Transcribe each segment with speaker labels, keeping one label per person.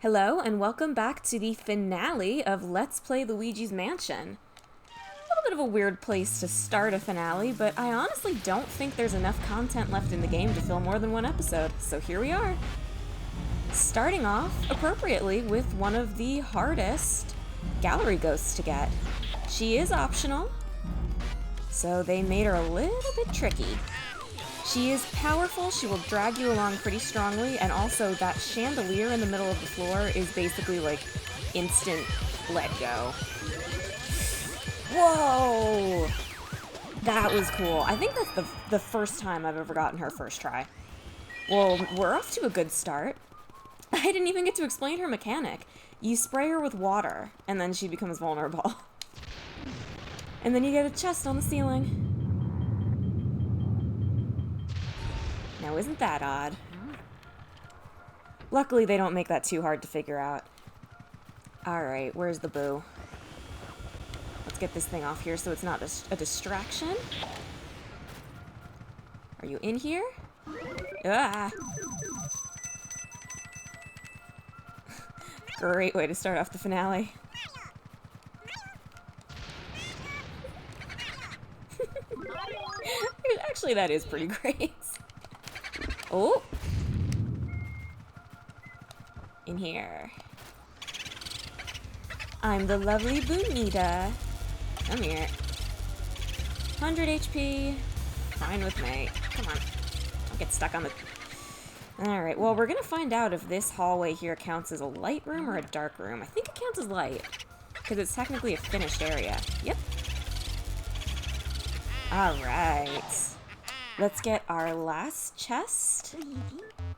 Speaker 1: Hello and welcome back to the finale of Let's Play Luigi's Mansion. A little bit of a weird place to start a finale, but I honestly don't think there's enough content left in the game to fill more than one episode, so here we are. Starting off appropriately with one of the hardest gallery ghosts to get. She is optional, so they made her a little bit tricky. She is powerful, she will drag you along pretty strongly, and also that chandelier in the middle of the floor is basically like instant let go. Whoa! That was cool. I think that's the first time I've ever gotten her first try. Well, we're off to a good start. I didn't even get to explain her mechanic. You spray her with water, and then she becomes vulnerable. And then you get a chest on the ceiling. Now, isn't that odd? Luckily, they don't make that too hard to figure out. Alright, where's the boo? Let's get this thing off here so it's not a distraction. Are you in here? Ah! Great way to start off the finale. Actually, that is pretty great. Oh! In here. I'm the lovely Bonita. Come here. 100 HP. Fine with me. Come on. Don't get stuck on the... Alright, well, we're gonna find out if this hallway here counts as a light room or a dark room. I think it counts as light, because it's technically a finished area. Yep. Alright. Let's get our last chest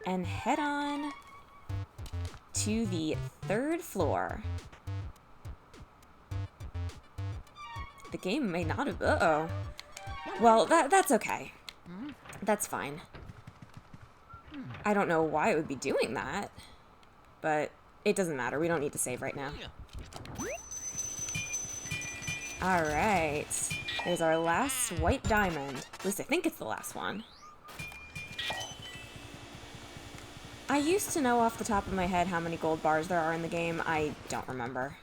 Speaker 1: and head on to the third floor. The game may not have... Uh-oh. Well, that's okay. That's fine. I don't know why it would be doing that, but it doesn't matter. We don't need to save right now. Alright. There's our last white diamond. At least I think it's the last one. I used to know off the top of my head how many gold bars there are in the game. I don't remember.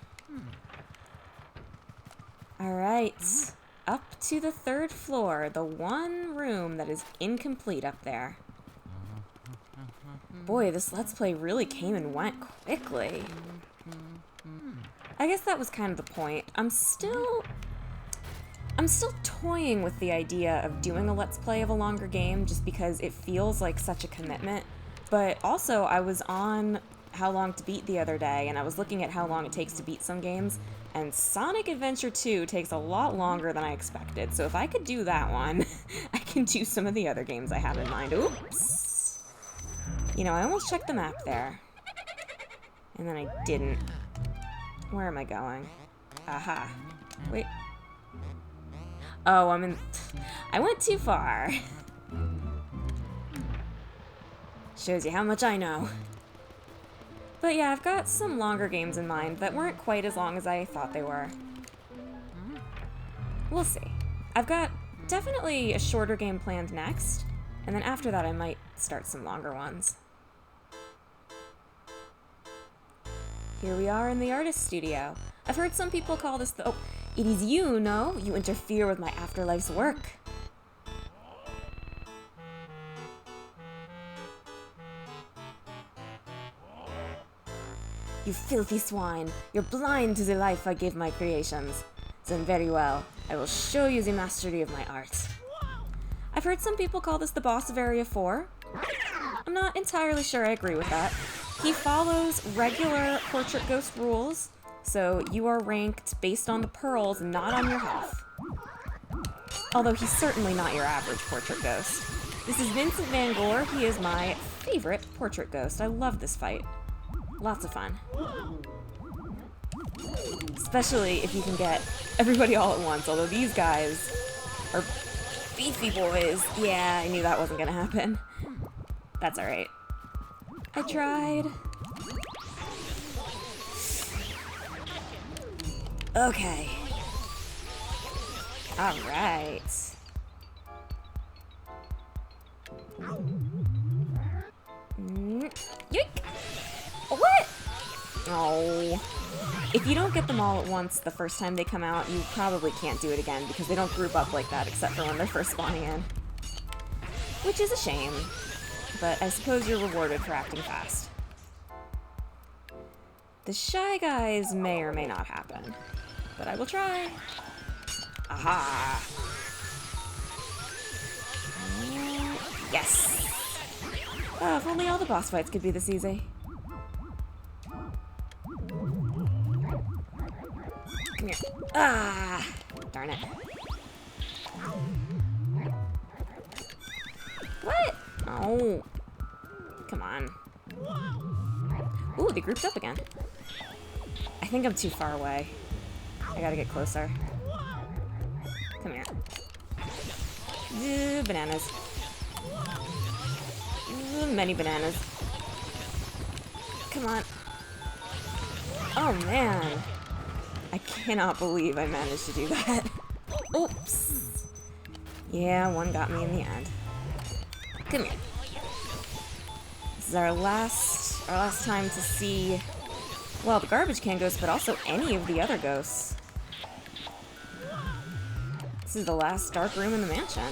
Speaker 1: Alright. Up to the third floor. The one room that is incomplete up there. Boy, this Let's Play really came and went quickly. I guess that was kind of the point. I'm still toying with the idea of doing a Let's Play of a longer game just because it feels like such a commitment. But also, I was on How Long to Beat the other day, and I was looking at how long it takes to beat some games, and Sonic Adventure 2 takes a lot longer than I expected. So if I could do that one, I can do some of the other games I have in mind. Oops! You know, I almost checked the map there. And then I didn't. Where am I going? Aha. Wait. Oh, I went too far. Shows you how much I know. But yeah, I've got some longer games in mind that weren't quite as long as I thought they were. We'll see. I've got definitely a shorter game planned next, and then after that I might start some longer ones. Here we are in the artist studio. I've heard some people call this the... Oh, it is you, no? You interfere with my afterlife's work. You filthy swine. You're blind to the life I give my creations. Then very well. I will show you the mastery of my art. I've heard some people call this the boss of Area 4. I'm not entirely sure I agree with that. He follows regular Portrait Ghost rules, so you are ranked based on the pearls, not on your health. Although he's certainly not your average Portrait Ghost. This is Vincent Van Gogh. He is my favorite Portrait Ghost. I love this fight. Lots of fun. Especially if you can get everybody all at once, although these guys are beefy boys. Yeah, I knew that wasn't gonna happen. That's alright. I tried. Okay. Alright. Yoink! What? Oh. If you don't get them all at once the first time they come out, you probably can't do it again because they don't group up like that except for when they're first spawning in. Which is a shame, but I suppose you're rewarded for acting fast. The Shy Guys may or may not happen, but I will try. Aha! Yes! Oh, if only all the boss fights could be this easy. Come here. Ah! Darn it. What? Oh. Come on. Ooh, they grouped up again. I think I'm too far away. I gotta get closer. Come here. Bananas. Many bananas. Come on. Oh, man. I cannot believe I managed to do that. Oops. Yeah, one got me in the end. Come here. This is our last time to see, well, the garbage can ghost, but also any of the other ghosts. This is the last dark room in the mansion.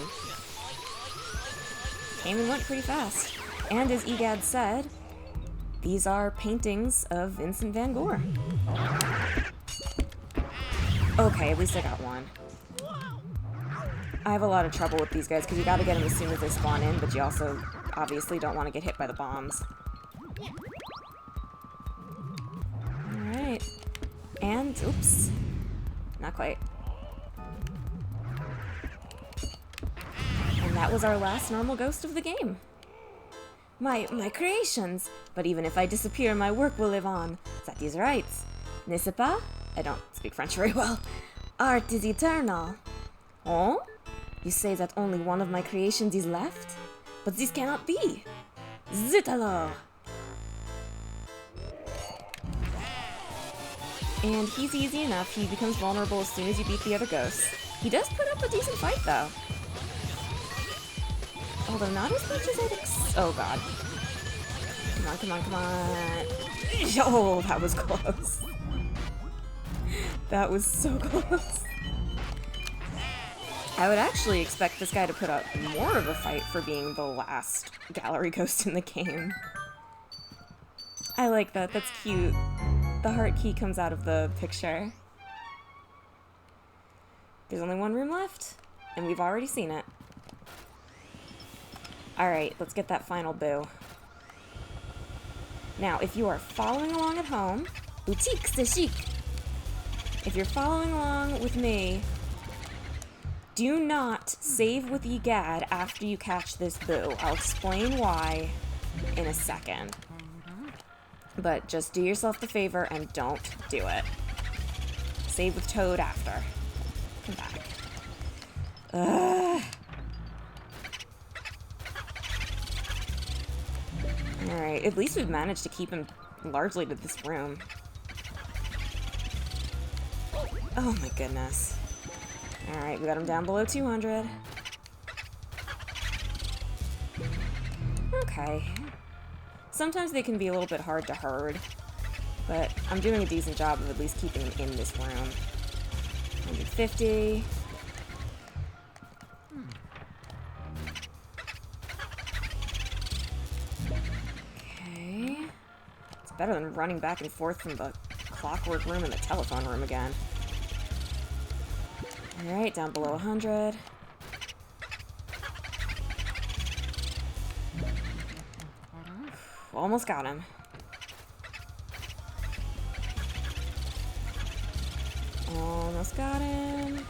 Speaker 1: Came and went pretty fast. And as Egad said, these are paintings of Vincent van Gogh. Okay, at least I got one. I have a lot of trouble with these guys because you gotta get them as soon as they spawn in, but you also obviously don't want to get hit by the bombs. Alright. And, oops. Not quite. And that was our last normal ghost of the game. My creations! But even if I disappear, my work will live on. That is right. N'est-ce pas? I don't speak French very well. Art is eternal. Oh? You say that only one of my creations is left? But this cannot be. Zut alors! And he's easy enough. He becomes vulnerable as soon as you beat the other ghosts. He does put up a decent fight, though. Although not as much as I'd oh god. Come on, come on, come on. Oh, that was close. That was so close. I would actually expect this guy to put up more of a fight for being the last gallery ghost in the game. I like that. That's cute. The heart key comes out of the picture. There's only one room left, and we've already seen it. Alright, let's get that final boo. Now, if you are following along at home, boutique c'est chic. If you're following along with me, do not save with Egad after you catch this boo. I'll explain why in a second. But just do yourself the favor and don't do it. Save with Toad after. Come back. Ugh. Alright, at least we've managed to keep him largely to this room. Oh my goodness. Alright, we got him down below 200. Okay. Sometimes they can be a little bit hard to herd, but I'm doing a decent job of at least keeping him in this room. 150. Okay. It's better than running back and forth from the clockwork room and the telephone room again. Alright, down below 100. Almost got him. Almost got him.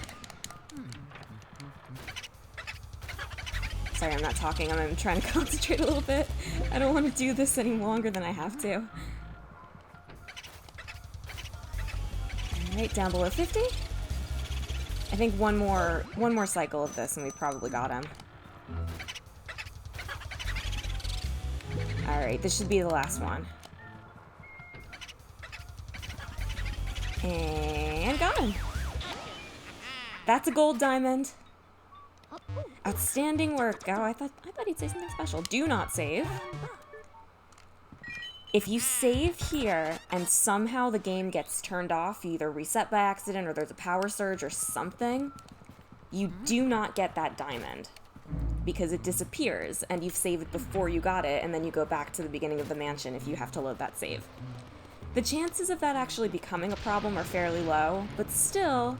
Speaker 1: Sorry, I'm not talking. I'm trying to concentrate a little bit. I don't want to do this any longer than I have to. Alright, down below 50. I think one more cycle of this and we've probably got him. Alright, this should be the last one. And got him! That's a gold diamond! Outstanding work! Oh, I thought he'd say something special. Do not save. If you save here and somehow the game gets turned off, you either reset by accident or there's a power surge or something, you do not get that diamond because it disappears and you've saved before you got it, and then you go back to the beginning of the mansion if you have to load that save. The chances of that actually becoming a problem are fairly low, but still,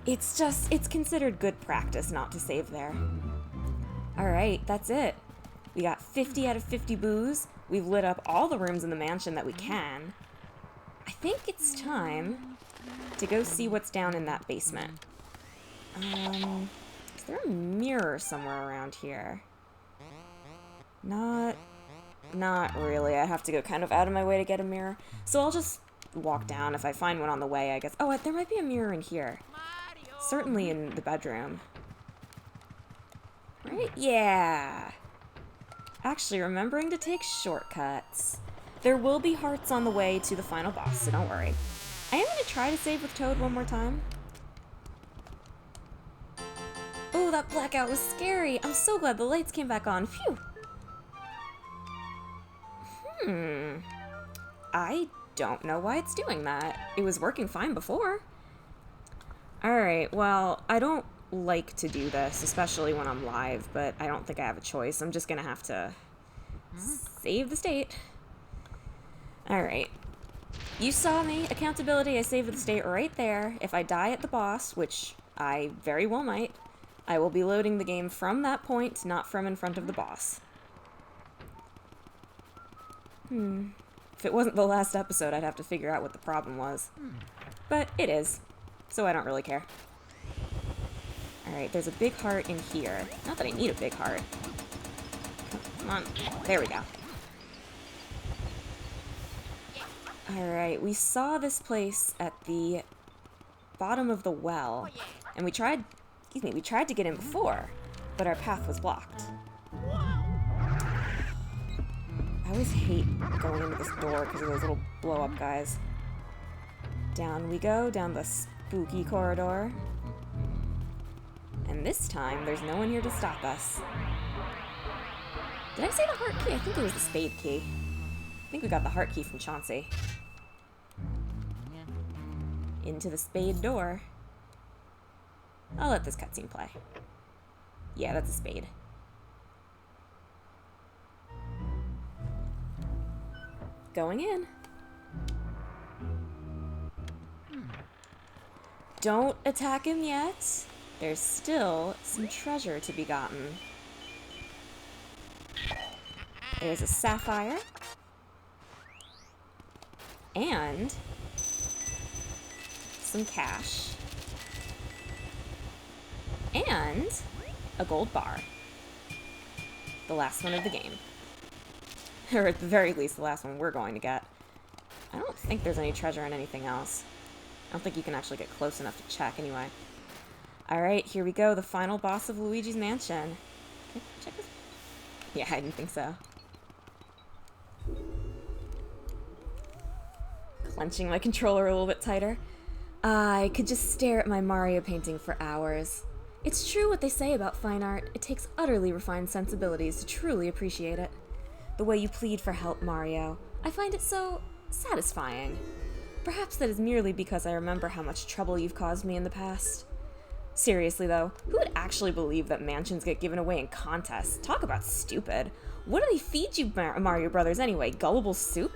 Speaker 1: it's considered good practice not to save there. Alright, that's it. We got 50 out of 50 boos. We've lit up all the rooms in the mansion that we can. I think it's time to go see what's down in that basement. Is there a mirror somewhere around here? Not really. I have to go kind of out of my way to get a mirror. So I'll just walk down. If I find one on the way, I guess. Oh, there might be a mirror in here. Certainly in the bedroom. Right? Yeah. Actually, remembering to take shortcuts. There will be hearts on the way to the final boss, so don't worry. I am going to try to save with Toad one more time. Oh, that blackout was scary. I'm so glad the lights came back on. Phew. I don't know why it's doing that. It was working fine before. Alright, well, I don't like to do this, especially when I'm live, but I don't think I have a choice. I'm just gonna have to save the state. Alright. You saw me. Accountability, I saved the state right there. If I die at the boss, which I very well might, I will be loading the game from that point, not from in front of the boss. If it wasn't the last episode, I'd have to figure out what the problem was. But it is, so I don't really care. Alright, there's a big heart in here. Not that I need a big heart. Come on. There we go. Alright, we saw this place at the bottom of the well, and we tried to get in before, but our path was blocked. I always hate going into this door because of those little blow-up guys. Down we go, down the spooky corridor. And this time, there's no one here to stop us. Did I say the heart key? I think it was the spade key. I think we got the heart key from Chauncey. Into the spade door. I'll let this cutscene play. Yeah, that's a spade. Going in. Don't attack him yet. There's still some treasure to be gotten. There's a sapphire. And some cash. And a gold bar. The last one of the game. Or at the very least, the last one we're going to get. I don't think there's any treasure in anything else. I don't think you can actually get close enough to check anyway. Alright, here we go. The final boss of Luigi's Mansion. Can I check this? Yeah, I didn't think so. Clenching my controller a little bit tighter. I could just stare at my Mario painting for hours. It's true what they say about fine art. It takes utterly refined sensibilities to truly appreciate it. The way you plead for help, Mario. I find it so satisfying. Perhaps that is merely because I remember how much trouble you've caused me in the past. Seriously though, who would actually believe that mansions get given away in contests? Talk about stupid. What do they feed you, Mario Brothers, anyway? Gullible soup?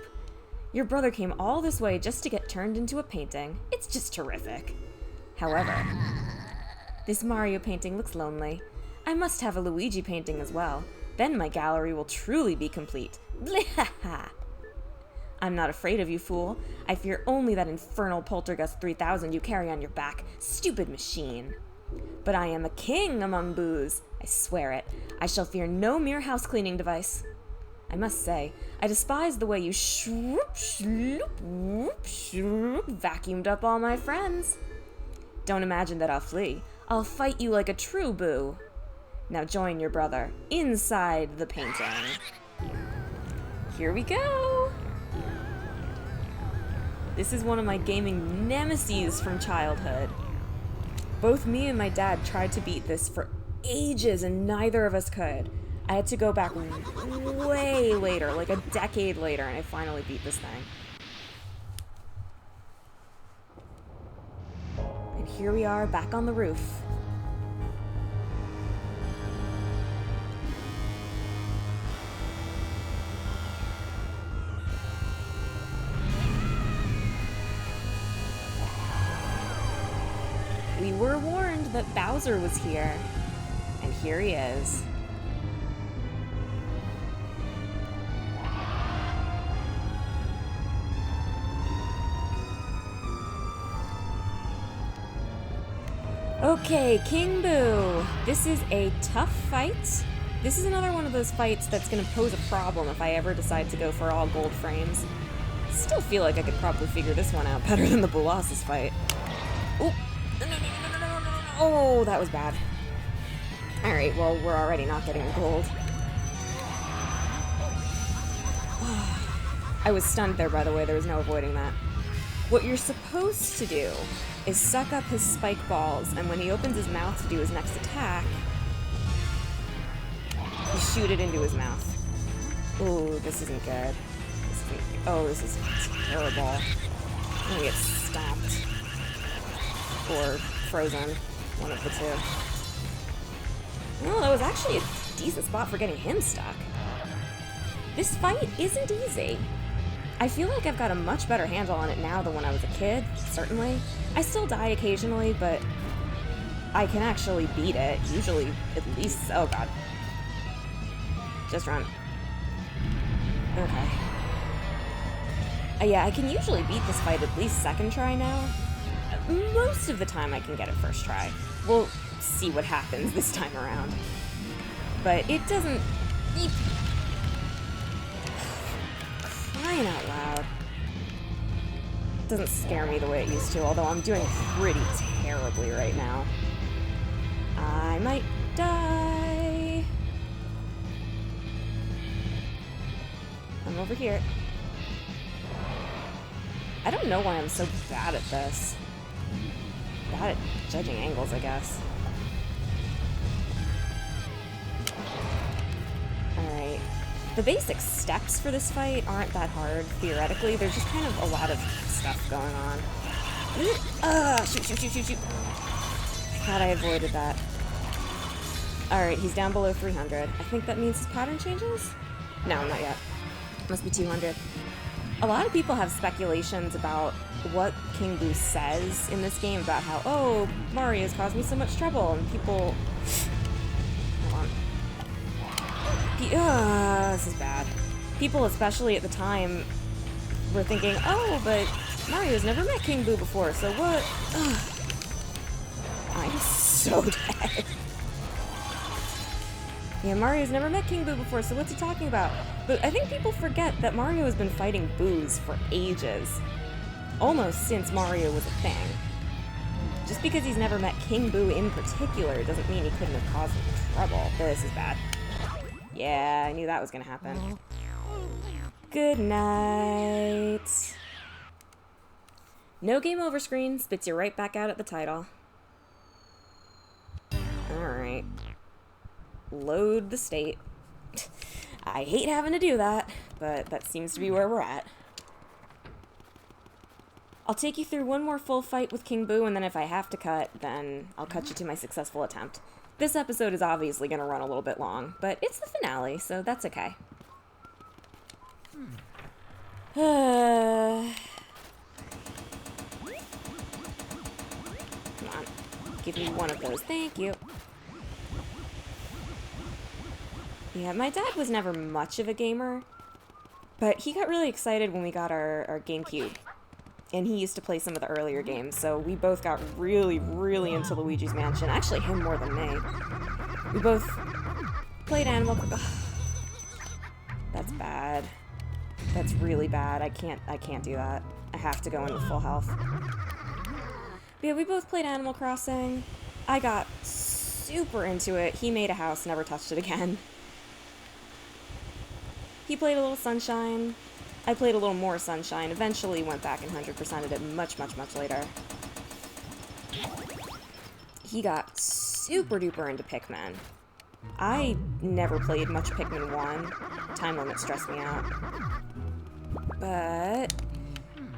Speaker 1: Your brother came all this way just to get turned into a painting. It's just terrific. However, this Mario painting looks lonely. I must have a Luigi painting as well. Then my gallery will truly be complete. Blihaha! I'm not afraid of you, fool. I fear only that infernal Poltergust 3000 you carry on your back. Stupid machine. But I am a king among boos. I swear it. I shall fear no mere house-cleaning device. I must say, I despise the way you shroop, shloop, whoop, shroop, vacuumed up all my friends. Don't imagine that I'll flee. I'll fight you like a true boo. Now join your brother inside the painting. Here we go! This is one of my gaming nemeses from childhood. Both me and my dad tried to beat this for ages and neither of us could. I had to go back way later, like a decade later, and I finally beat this thing. And here we are, back on the roof. We were warned that Bowser was here, and here he is. Okay, King Boo. This is a tough fight. This is another one of those fights that's going to pose a problem if I ever decide to go for all gold frames. Still feel like I could probably figure this one out better than the Bolas's fight. Oh, no. Oh, that was bad. Alright, well, we're already not getting gold. I was stunned there, by the way. There was no avoiding that. What you're supposed to do is suck up his spike balls, and when he opens his mouth to do his next attack, you shoot it into his mouth. Ooh, this isn't good. This is terrible. I'm gonna get stomped. Or frozen. One of the two. No, that was actually a decent spot for getting him stuck. This fight isn't easy. I feel like I've got a much better handle on it now than when I was a kid, certainly. I still die occasionally, but I can actually beat it. Usually, at least... Oh, God. Just run. Okay. Yeah, I can usually beat this fight at least second try now. Most of the time I can get it first try. We'll see what happens this time around. But it doesn't... Crying out loud. Doesn't scare me the way it used to, although I'm doing pretty terribly right now. I might die. I'm over here. I don't know why I'm so bad at this. Bad at judging angles, I guess. Alright. The basic steps for this fight aren't that hard, theoretically. There's just kind of a lot of stuff going on. Shoot. I thought I avoided that. Alright, he's down below 300. I think that means his pattern changes? No, not yet. Must be 200. A lot of people have speculations about what King Boo says in this game about how, oh, Mario's caused me so much trouble, and people... Hold on. This is bad. People, especially at the time, were thinking, oh, but Mario's never met King Boo before, so what? I'm so dead. Yeah, Mario's never met King Boo before, so what's he talking about? But I think people forget that Mario has been fighting Boos for ages. Almost since Mario was a thing. Just because he's never met King Boo in particular doesn't mean he couldn't have caused him trouble. This is bad. Yeah, I knew that was gonna happen. Good night. No game over screen spits you right back out at the title. Alright. Load the state. I hate having to do that, but that seems to be where we're at. I'll take you through one more full fight with King Boo, and then if I have to cut, then I'll cut you to my successful attempt. This episode is obviously going to run a little bit long, but it's the finale, so that's okay. Come on. Give me one of those. Thank you. Yeah, my dad was never much of a gamer, but he got really excited when we got our GameCube. And he used to play some of the earlier games, so we both got really, really into Luigi's Mansion. Actually, him more than me. We both played Animal Crossing. That's bad. That's really bad. I can't do that. I have to go in with full health. But yeah, we both played Animal Crossing. I got super into it. He made a house, never touched it again. He played a little Sunshine. I played a little more Sunshine. Eventually went back and 100%ed it much, much, much later. He got super duper into Pikmin. I never played much Pikmin 1. Time limit stressed me out. But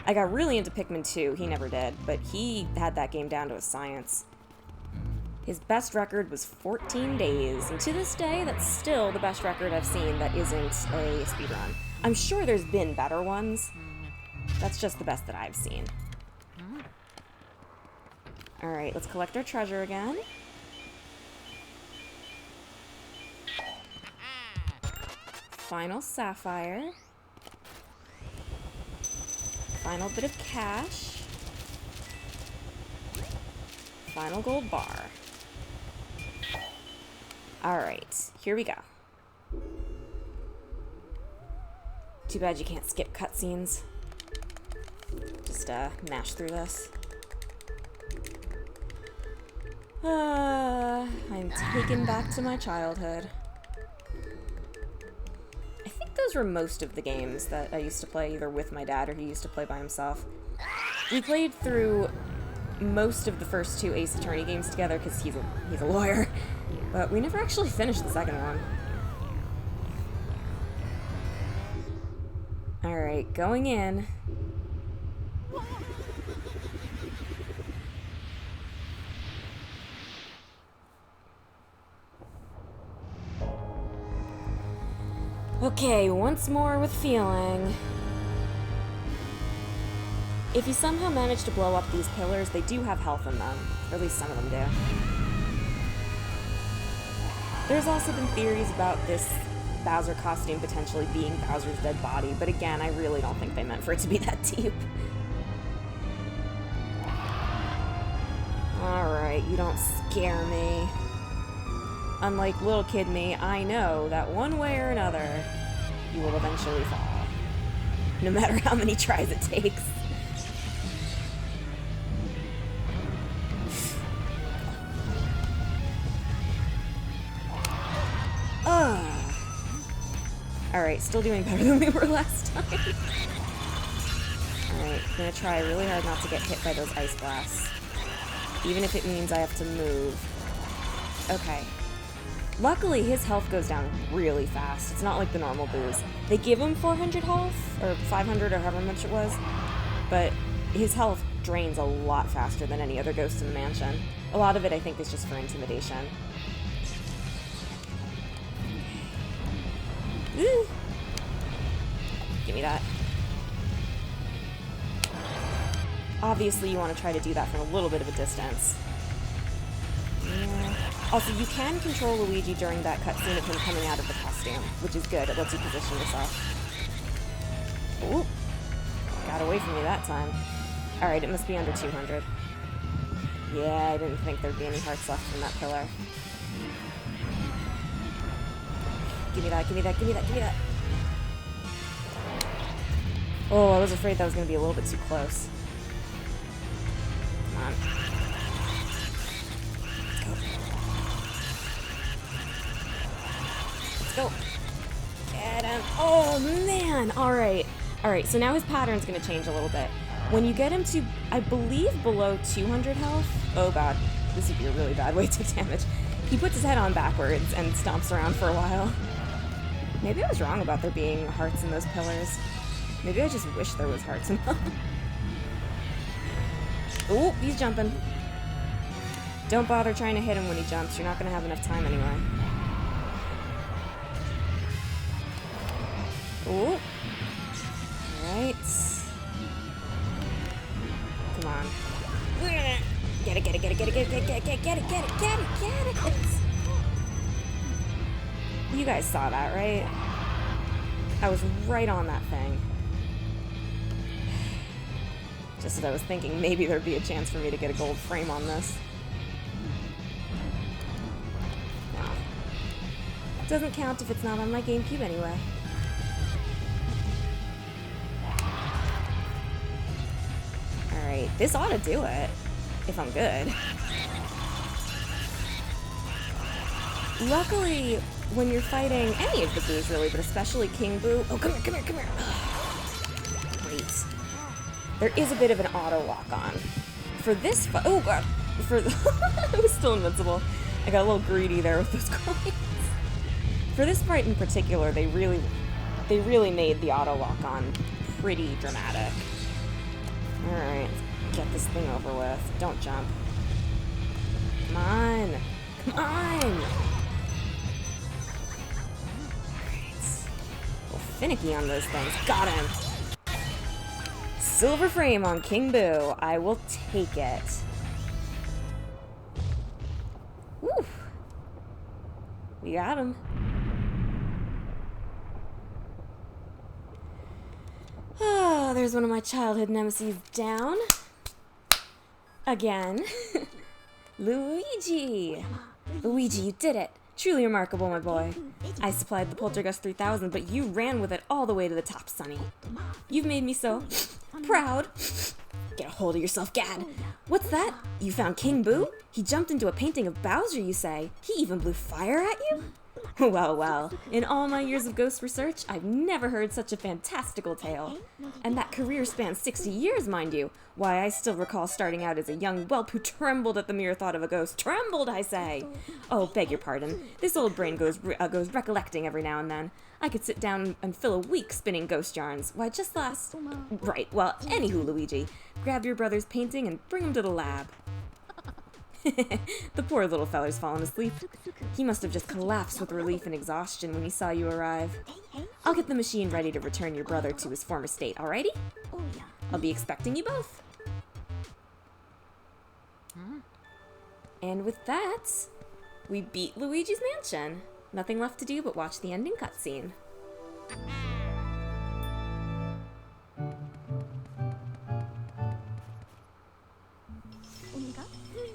Speaker 1: I got really into Pikmin 2. He never did, but he had that game down to a science. His best record was 14 days, and to this day, that's still the best record I've seen that isn't a speedrun. I'm sure there's been better ones. That's just the best that I've seen. Alright, let's collect our treasure again. Final sapphire. Final bit of cash. Final gold bar. Alright, here we go. Too bad you can't skip cutscenes. Just mash through this. I'm taken back to my childhood. I think those were most of the games that I used to play either with my dad or he used to play by himself. We played through most of the first two Ace Attorney games together because he's a lawyer, but we never actually finished the second one. Alright, going in. Okay, once more with feeling. If you somehow manage to blow up these pillars, they do have health in them. Or at least some of them do. There's also been theories about this Bowser costume potentially being Bowser's dead body, but again, I really don't think they meant for it to be that deep. Alright, you don't scare me. Unlike little kid me, I know that one way or another, you will eventually fall. No matter how many tries it takes. Alright, still doing better than we were last time. Alright, gonna try really hard not to get hit by those ice blasts. Even if it means I have to move. Okay. Luckily, his health goes down really fast. It's not like the normal boos. They give him 400 health, or 500, or however much it was, but his health drains a lot faster than any other ghost in the mansion. A lot of it, I think, is just for intimidation. Woo! Give me that. Obviously, you want to try to do that from a little bit of a distance. Yeah. Also, you can control Luigi during that cutscene of him coming out of the costume, which is good. It lets you position yourself. Ooh. Got away from me that time. Alright, it must be under 200. Yeah, I didn't think there'd be any hearts left from that pillar. Give me that, give me that, give me that, give me that. Oh, I was afraid that was going to be a little bit too close. Come on. Let's go. Get him. Oh, man. Alright. Alright, so now his pattern's going to change a little bit. When you get him to, I believe, below 200 health... Oh, God. This would be a really bad way to take damage. He puts his head on backwards and stomps around for a while. Maybe I was wrong about there being hearts in those pillars. Maybe I just wish there was hearts in them. Ooh, he's jumping. Don't bother trying to hit him when he jumps. You're not going to have enough time anyway. Ooh. Alright. Come on. Get it, get it, get it, get it, get it, get it, get it, get it, get it, get it, get it, get it. You guys saw that, right? I was right on that thing. Just as I was thinking maybe there'd be a chance for me to get a gold frame on this. No. It doesn't count if it's not on my GameCube anyway. Alright, this ought to do it. If I'm good. Luckily, when you're fighting any of the boos really, but especially King Boo... Oh, come here, come here, come here! Great. There is a bit of an auto lock-on. For this oh god! For I was still invincible. I got a little greedy there with those coins. For this fight in particular, they really made the auto lock on pretty dramatic. Alright, let's get this thing over with. Don't jump. Come on! Come on! Alright. A little finicky on those things. Got him! Silver frame on King Boo. I will take it. Woo! We got him. Oh, there's one of my childhood nemesis down. Again. Luigi! Luigi, you did it! Truly remarkable, my boy. I supplied the Poltergust 3000, but you ran with it all the way to the top, Sonny. You've made me so proud. Get a hold of yourself, Gad. What's that? You found King Boo? He jumped into a painting of Bowser, you say? He even blew fire at you? Well, well, in all my years of ghost research, I've never heard such a fantastical tale. And that career spans 60 years, mind you. Why, I still recall starting out as a young whelp who trembled at the mere thought of a ghost. Trembled, I say! Oh, beg your pardon. This old brain goes recollecting every now and then. I could sit down and fill a week spinning ghost yarns. Why, just last... Right, well, anywho, Luigi, grab your brother's painting and bring him to the lab. The poor little feller's fallen asleep. He must have just collapsed with relief and exhaustion when he saw you arrive. I'll get the machine ready to return your brother to his former state, alrighty? I'll be expecting you both. And with that, we beat Luigi's Mansion. Nothing left to do but watch the ending cutscene.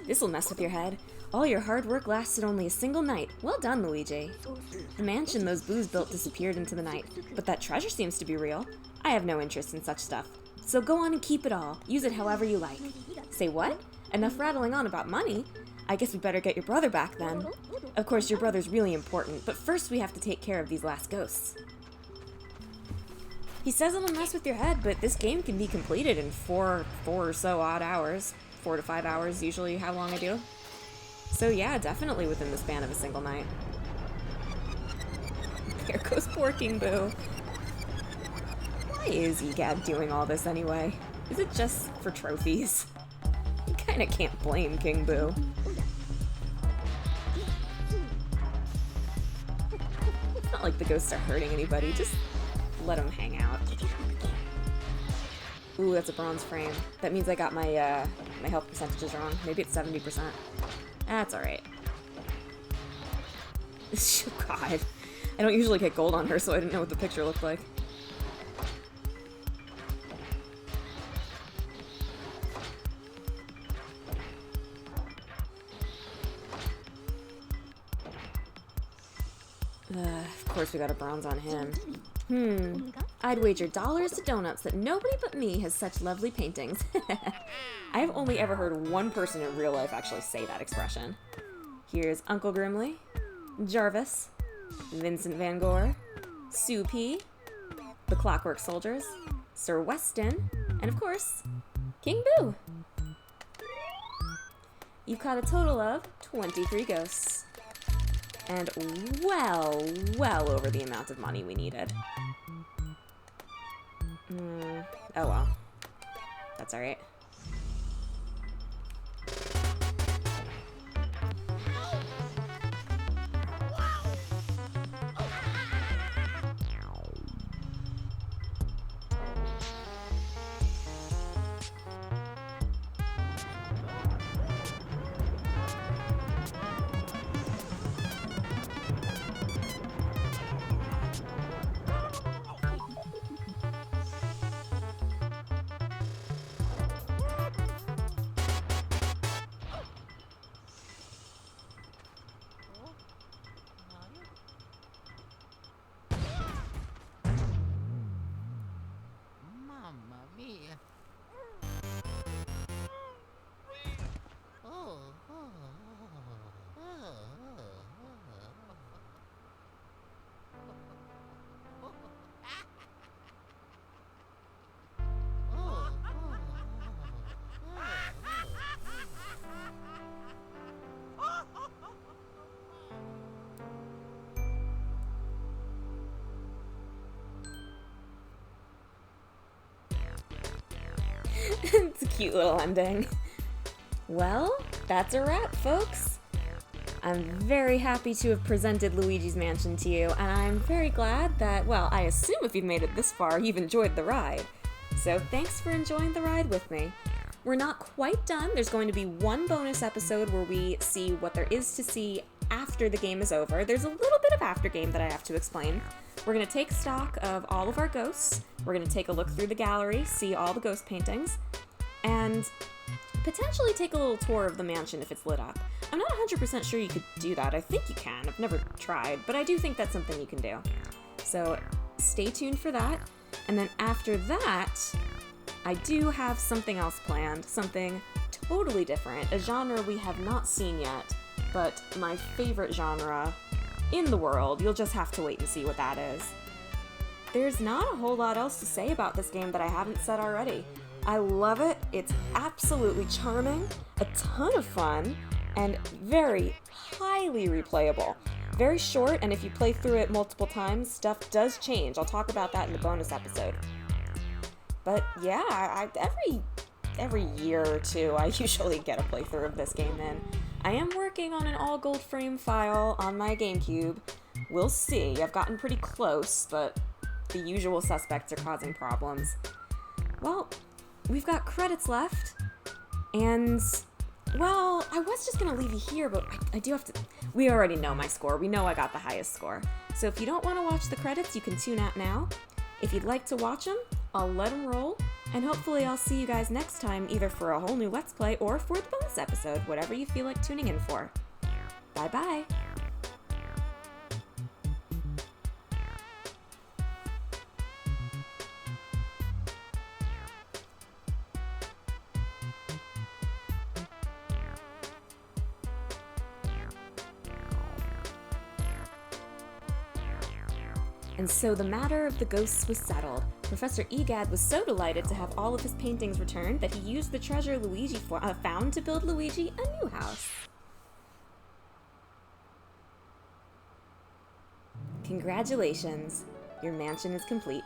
Speaker 1: This'll mess with your head. All your hard work lasted only a single night. Well done, Luigi. The mansion those boos built disappeared into the night, but that treasure seems to be real. I have no interest in such stuff. So go on and keep it all. Use it however you like. Say what? Enough rattling on about money? I guess we better get your brother back then. Of course, your brother's really important, but first we have to take care of these last ghosts. He says it'll mess with your head, but this game can be completed in four or so odd hours. 4 to 5 hours, usually how long I do. So yeah, definitely within the span of a single night. There goes poor King Boo. Why is Egad doing all this anyway? Is it just for trophies? You kinda can't blame King Boo. It's not like the ghosts are hurting anybody, just let them hang out. Ooh, that's a bronze frame. That means I got my my health percentages wrong. Maybe it's 70%. That's alright. God. I don't usually get gold on her, so I didn't know what the picture looked like. Of course we got a bronze on him. I'd wager dollars to donuts that nobody but me has such lovely paintings. I have only ever heard one person in real life actually say that expression. Here's Uncle Grimly, Jarvis, Vincent Van Gogh, Sue P, the Clockwork Soldiers, Sir Weston, and of course, King Boo. You've caught a total of 23 ghosts. And well over the amount of money we needed. Oh well. That's alright. It's a cute little ending. Well, that's a wrap, folks. I'm very happy to have presented Luigi's Mansion to you, and I'm very glad that, well, I assume if you've made it this far, you've enjoyed the ride. So thanks for enjoying the ride with me. We're not quite done. There's going to be one bonus episode where we see what there is to see after the game is over. There's a little bit of after game that I have to explain. We're going to take stock of all of our ghosts. We're going to take a look through the gallery, see all the ghost paintings, and potentially take a little tour of the mansion if it's lit up. I'm not 100% sure you could do that. I think you can. I've never tried, but I do think that's something you can do. So stay tuned for that. And then after that, I do have something else planned, something totally different, a genre we have not seen yet, but my favorite genre in the world. You'll just have to wait and see what that is. There's not a whole lot else to say about this game that I haven't said already. I love it. It's absolutely charming, a ton of fun, and very highly replayable. Very short, and if you play through it multiple times, stuff does change. I'll talk about that in the bonus episode. But yeah, every year or two, I usually get a playthrough of this game in. I am working on an all-gold frame file on my GameCube. We'll see. I've gotten pretty close, but the usual suspects are causing problems. Well, we've got credits left, and, well, I was just gonna leave you here, but I do have to... We already know my score. We know I got the highest score. So if you don't want to watch the credits, you can tune out now. If you'd like to watch them, I'll let them roll, and hopefully I'll see you guys next time, either for a whole new Let's Play or for the bonus episode, whatever you feel like tuning in for. Bye-bye! And so the matter of the ghosts was settled. Professor Egad was so delighted to have all of his paintings returned that he used the treasure Luigi found to build Luigi a new house. Congratulations, your mansion is complete.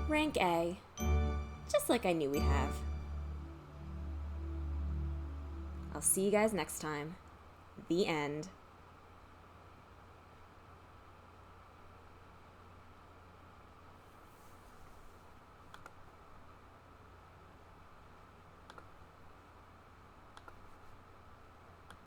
Speaker 1: Rank A, just like I knew we'd have. I'll see you guys next time. The end.